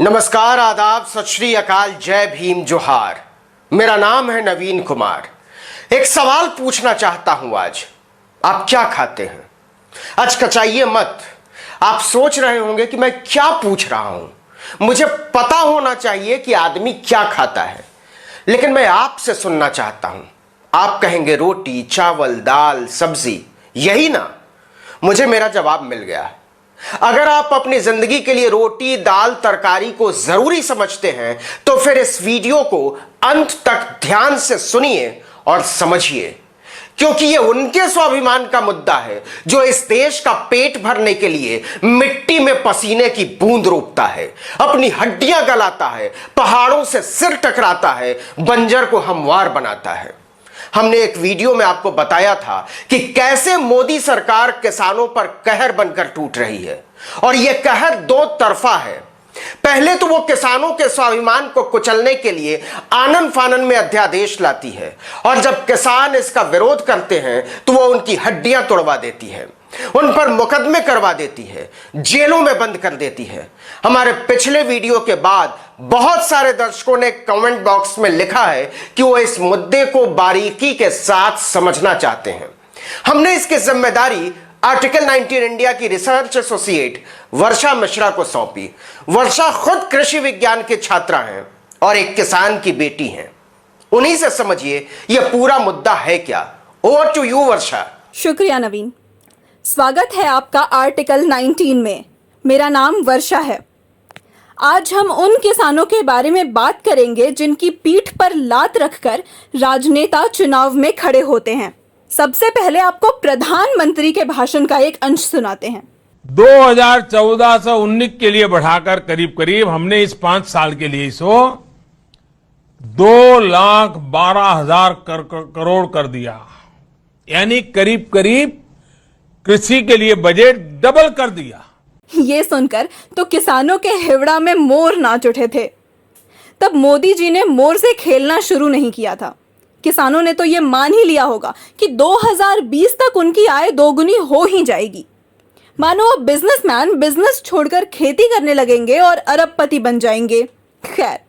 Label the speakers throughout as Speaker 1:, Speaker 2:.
Speaker 1: नमस्कार, आदाब, सत श्री अकाल, जय भीम, जोहार। मेरा नाम है नवीन कुमार। एक सवाल पूछना चाहता हूं आज। आप क्या खाते हैं? आज कचाइए मत। आप सोच रहे होंगे कि मैं क्या पूछ रहा हूं। मुझे पता होना चाहिए कि आदमी क्या खाता है, लेकिन मैं आपसे सुनना चाहता हूं। आप कहेंगे रोटी, चावल, दाल, सब्जी, यही ना? मुझे मेरा जवाब मिल गया। अगर आप अपनी जिंदगी के लिए रोटी, दाल, तरकारी को जरूरी समझते हैं तो फिर इस वीडियो को अंत तक ध्यान से सुनिए और समझिए, क्योंकि यह उनके स्वाभिमान का मुद्दा है जो इस देश का पेट भरने के लिए मिट्टी में पसीने की बूंद रोपता है, अपनी हड्डियां गलाता है, पहाड़ों से सिर टकराता है, बंजर को हमवार बनाता है। हमने एक वीडियो में आपको बताया था कि कैसे मोदी सरकार किसानों पर कहर बनकर टूट रही है, और यह कहर दो तरफा है। पहले तो वो किसानों के स्वाभिमान को कुचलने के लिए आनन फानन में अध्यादेश लाती है, और जब किसान इसका विरोध करते हैं तो वो उनकी हड्डियां तोड़वा देती है, उन पर मुकदमे करवा देती है, जेलों में बंद कर देती है। हमारे पिछले वीडियो के बाद बहुत सारे दर्शकों ने कमेंट बॉक्स में लिखा है कि वो इस मुद्दे को बारीकी के साथ समझना चाहते हैं। हमने इसकी जिम्मेदारी आर्टिकल 19 इंडिया की रिसर्च एसोसिएट वर्षा मिश्रा को सौंपी। वर्षा खुद कृषि विज्ञान की छात्रा हैं और एक किसान की बेटी हैं। उन्हीं से समझिए यह पूरा मुद्दा है क्या। ओवर टू यू वर्षा।
Speaker 2: शुक्रिया नवीन। स्वागत है आपका आर्टिकल 19 में। मेरा नाम वर्षा है। आज हम उन किसानों के बारे में बात करेंगे जिनकी पीठ पर लात रखकर राजनेता चुनाव में खड़े होते हैं। सबसे पहले आपको प्रधानमंत्री के भाषण का एक अंश सुनाते हैं।
Speaker 3: 2014 से 19 के लिए बढ़ाकर करीब करीब हमने इस 5 साल के लिए इसको 2,12,000 करोड़ कर दिया, यानी करीब करीब कृषि के लिए बजट डबल कर दिया।
Speaker 2: ये सुनकर तो किसानों के हिवड़ा में मोर नाच उठे थे। तब मोदी जी ने मोर से खेलना शुरू नहीं किया था। किसानों ने तो ये मान ही लिया होगा कि 2020 तक उनकी आय दोगुनी हो ही जाएगी। मानो अब बिजनेसमैन बिजनेस छोड़कर खेती करने लगेंगे और अरबपति बन जाएंगे। खैर,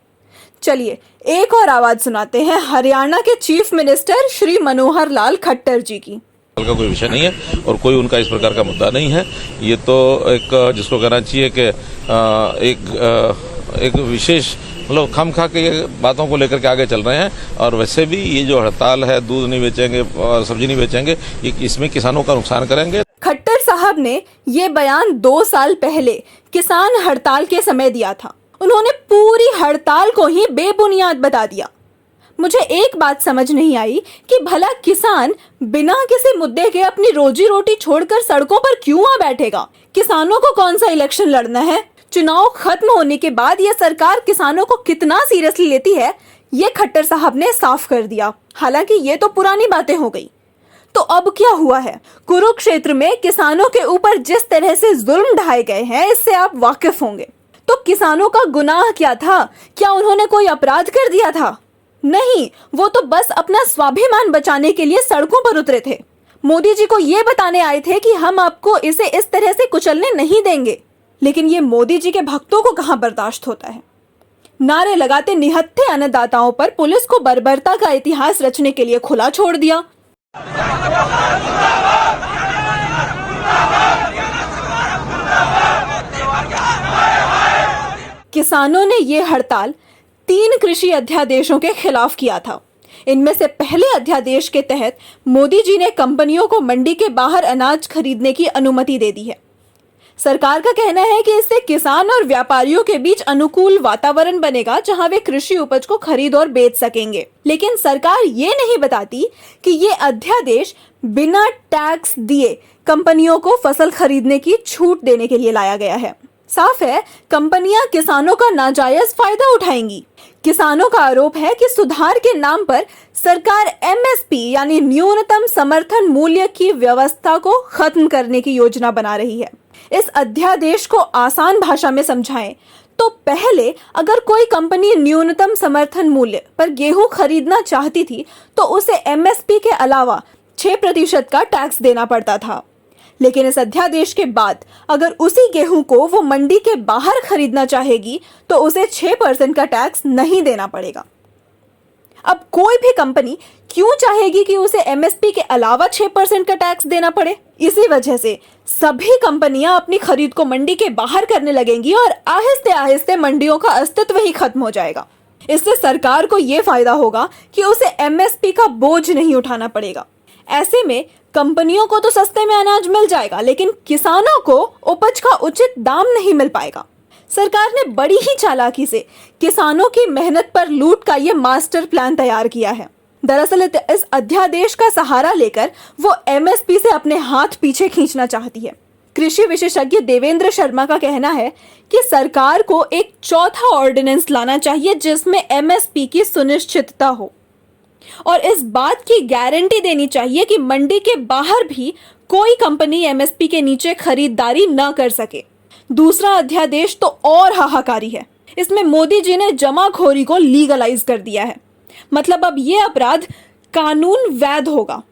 Speaker 2: चलिए एक और आवाज सुनाते हैं हरियाणा के चीफ मिनिस्टर श्री मनोहर लाल खट्टर जी की।
Speaker 4: का कोई विषय नहीं है और कोई उनका इस प्रकार का मुद्दा नहीं है। ये तो एक जिसको कहना चाहिए कि एक विशेष मतलब खामखा के बातों को लेकर के आगे चल रहे हैं। और वैसे भी ये जो हड़ताल है, दूध नहीं बेचेंगे और सब्जी नहीं बेचेंगे, ये इसमें किसानों का नुकसान करेंगे।
Speaker 2: खट्टर साहब ने ये बयान 2 साल पहले किसान हड़ताल के समय दिया था। उन्होंने पूरी हड़ताल को ही बेबुनियाद बता दिया। मुझे एक बात समझ नहीं आई कि भला किसान बिना किसी मुद्दे के अपनी रोजी रोटी छोड़कर सड़कों पर क्यों आ बैठेगा। किसानों को कौन सा इलेक्शन लड़ना है? चुनाव खत्म होने के बाद यह सरकार किसानों को कितना सीरियसली लेती है, ये खट्टर साहब ने साफ कर दिया। हालांकि ये तो पुरानी बातें हो गई। तो अब क्या हुआ है? कुरुक्षेत्र में किसानों के ऊपर जिस तरह से जुल्म ढाए गए हैं, इससे आप वाकिफ होंगे। तो किसानों का गुनाह क्या था? क्या उन्होंने कोई अपराध कर दिया था? नहीं, वो तो बस अपना स्वाभिमान बचाने के लिए सड़कों पर उतरे थे। मोदी जी को ये बताने आए थे कि हम आपको इसे इस तरह से कुचलने नहीं देंगे। लेकिन ये मोदी जी के भक्तों को कहां बर्दाश्त होता है। नारे लगाते निहत्थे अन्नदाताओं पर पुलिस को बर्बरता का इतिहास रचने के लिए खुला छोड़ दिया। किसानों ने ये हड़ताल 3 कृषि अध्यादेशों के खिलाफ किया था। इनमें से पहले अध्यादेश के तहत मोदी जी ने कंपनियों को मंडी के बाहर अनाज खरीदने की अनुमति दे दी है। सरकार का कहना है कि इससे किसान और व्यापारियों के बीच अनुकूल वातावरण बनेगा, जहां वे कृषि उपज को खरीद और बेच सकेंगे। लेकिन सरकार ये नहीं बताती कि ये अध्यादेश बिना टैक्स दिए कंपनियों को फसल खरीदने की छूट देने के लिए लाया गया है। साफ है, कंपनियां किसानों का नाजायज फायदा उठाएंगी। किसानों का आरोप है कि सुधार के नाम पर सरकार एमएसपी यानी न्यूनतम समर्थन मूल्य की व्यवस्था को खत्म करने की योजना बना रही है। इस अध्यादेश को आसान भाषा में समझाएं तो पहले अगर कोई कंपनी न्यूनतम समर्थन मूल्य पर गेहूं खरीदना चाहती थी तो उसे एमएसपी के अलावा 6% का टैक्स देना पड़ता था। लेकिन इस अध्यादेश के बाद अगर उसी गेहूं को वो मंडी के बाहर खरीदना चाहेगी तो उसे 6% का टैक्स नहीं देना पड़ेगा। अब कोई भी कंपनी क्यों चाहेगी कि उसे एमएसपी के अलावा 6% का टैक्स देना पड़े? इसी वजह से सभी कंपनियां अपनी खरीद को मंडी के बाहर करने लगेंगी और आहिस्ते आहिस्ते मंडियों का अस्तित्व ही खत्म हो जाएगा। इससे सरकार को यह फायदा होगा कि उसे एमएसपी का बोझ नहीं उठाना पड़ेगा। ऐसे में कंपनियों को तो सस्ते में अनाज मिल जाएगा, लेकिन किसानों को उपज का उचित दाम नहीं मिल पाएगा। सरकार ने बड़ी ही चालाकी से किसानों की मेहनत पर लूट का यह मास्टर प्लान तैयार किया है। दरअसल इस अध्यादेश का सहारा लेकर वो एमएसपी से अपने हाथ पीछे खींचना चाहती है। कृषि विशेषज्ञ देवेंद्र शर्मा का कहना है कि सरकार को एक चौथा ऑर्डिनेंस लाना चाहिए जिसमें एमएसपी की सुनिश्चितता हो और इस बात की गारंटी देनी चाहिए कि मंडी के बाहर भी कोई कंपनी एमएसपी के नीचे खरीदारी न कर सके। दूसरा अध्यादेश तो और हाहाकारी है। इसमें मोदी जी ने जमाखोरी को लीगलाइज कर दिया है। मतलब अब यह अपराध कानून वैध होगा।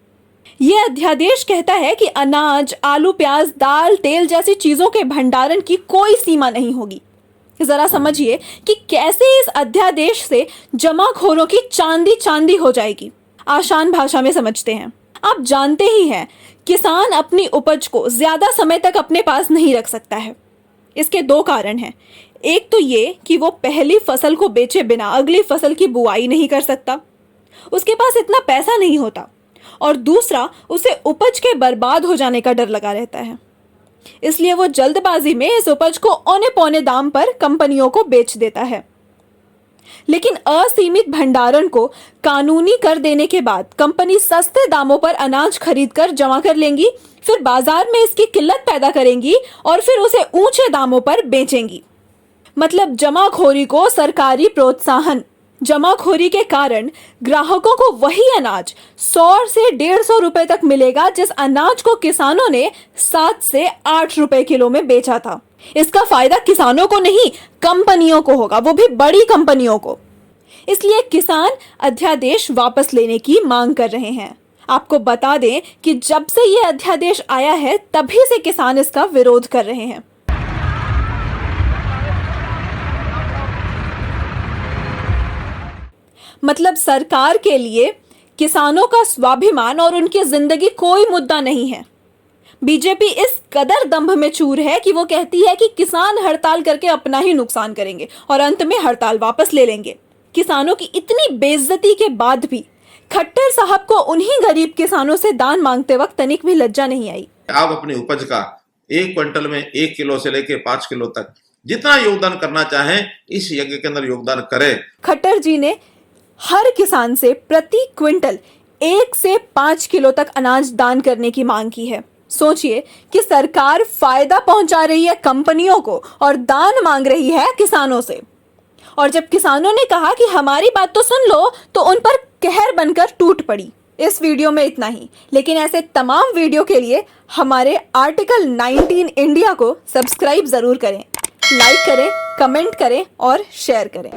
Speaker 2: यह अध्यादेश कहता है कि अनाज, आलू, प्याज, दाल, तेल जैसी चीजों के भंडारण की कोई सीमा नहीं होगी। जरा समझिए कि कैसे इस अध्यादेश से जमाखोरों की चांदी चांदी हो जाएगी। आसान भाषा में समझते हैं। आप जानते ही हैं, किसान अपनी उपज को ज्यादा समय तक अपने पास नहीं रख सकता है। इसके दो कारण हैं। एक तो ये कि वो पहली फसल को बेचे बिना अगली फसल की बुआई नहीं कर सकता, उसके पास इतना पैसा नहीं होता, और दूसरा उसे उपज के बर्बाद हो जाने का डर लगा रहता है। इसलिए वो जल्दबाजी में इस उपज को औने पौने दाम पर कंपनियों को बेच देता है। लेकिन असीमित भंडारण को कानूनी कर देने के बाद कंपनी सस्ते दामों पर अनाज खरीदकर जमा कर लेंगी, फिर बाजार में इसकी किल्लत पैदा करेंगी और फिर उसे ऊंचे दामों पर बेचेंगी। मतलब जमाखोरी को सरकारी प्रोत्साहन। जमाखोरी के कारण ग्राहकों को वही अनाज 100 से 150 रुपए तक मिलेगा जिस अनाज को किसानों ने 7 से 8 रुपए किलो में बेचा था। इसका फायदा किसानों को नहीं, कंपनियों को होगा, वो भी बड़ी कंपनियों को। इसलिए किसान अध्यादेश वापस लेने की मांग कर रहे हैं। आपको बता दें कि जब से यह अध्यादेश आया है तभी से किसान इसका विरोध कर रहे हैं। मतलब सरकार के लिए किसानों का स्वाभिमान और उनकी जिंदगी कोई मुद्दा नहीं है। बीजेपी इस कदर दंभ में चूर है कि वो कहती है कि किसान हड़ताल करके अपना ही नुकसान करेंगे और अंत में हड़ताल वापस ले लेंगे। किसानों की इतनी बेइज्जती के बाद भी खट्टर साहब को उन्हीं गरीब किसानों से दान मांगते वक्त तनिक भी लज्जा नहीं आई।
Speaker 5: आप अपनी उपज का 1 क्विंटल में 1 किलो से लेके 5 किलो तक जितना योगदान करना चाहें इस यज्ञ के अंदर योगदान करें।
Speaker 2: खट्टर जी ने हर किसान से प्रति क्विंटल 1 से 5 किलो तक अनाज दान करने की मांग की है। सोचिए कि सरकार फायदा पहुंचा रही है कंपनियों को और दान मांग रही है किसानों से। और जब किसानों ने कहा कि हमारी बात तो सुन लो, तो उन पर कहर बनकर टूट पड़ी। इस वीडियो में इतना ही, लेकिन ऐसे तमाम वीडियो के लिए हमारे आर्टिकल 19 इंडिया को सब्सक्राइब जरूर करें, लाइक करें, कमेंट करें और शेयर करें।